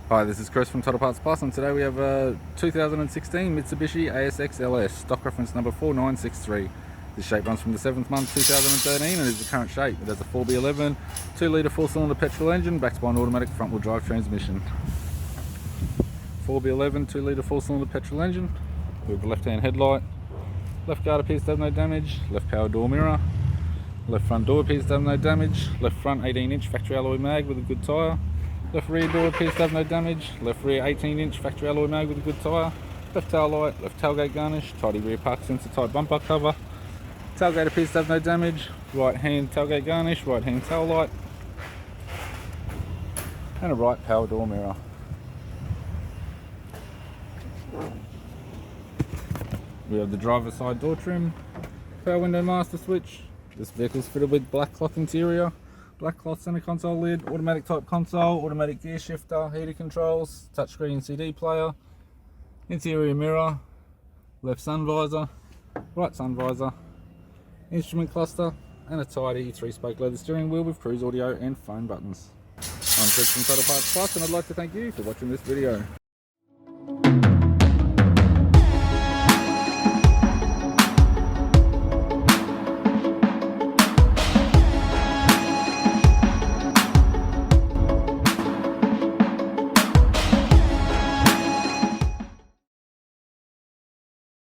Hi, this is Chris from Total Parts Plus, and today we have a 2016 Mitsubishi ASX LS, stock reference number 4963. This shape runs from the 7th month 2013 and is the current shape. It has a 4B11 2-litre 4-cylinder petrol engine backed by an automatic front-wheel drive transmission. 4B11 2-litre 4-cylinder petrol engine with a left-hand headlight. Left guard appears to have no damage. Left power door mirror. Left front door appears to have no damage. Left front 18-inch factory alloy mag with a good tyre. Left rear door appears to have no damage. Left rear 18-inch factory alloy mag with a good tyre. Left tail light, left tailgate garnish, tidy rear park sensor type bumper cover. Tailgate appears to have no damage. Right hand tailgate garnish, right hand tail light. And a right power door mirror. We have the driver's side door trim, power window master switch. This vehicle is fitted with black cloth interior. Black cloth center console lid, automatic type console, automatic gear shifter, heater controls, touchscreen CD player, interior mirror, left sun visor, right sun visor, instrument cluster, and a tidy 3-spoke leather steering wheel with cruise audio and phone buttons. I'm Chris from Total Parts Plus, and I'd like to thank you for watching this video.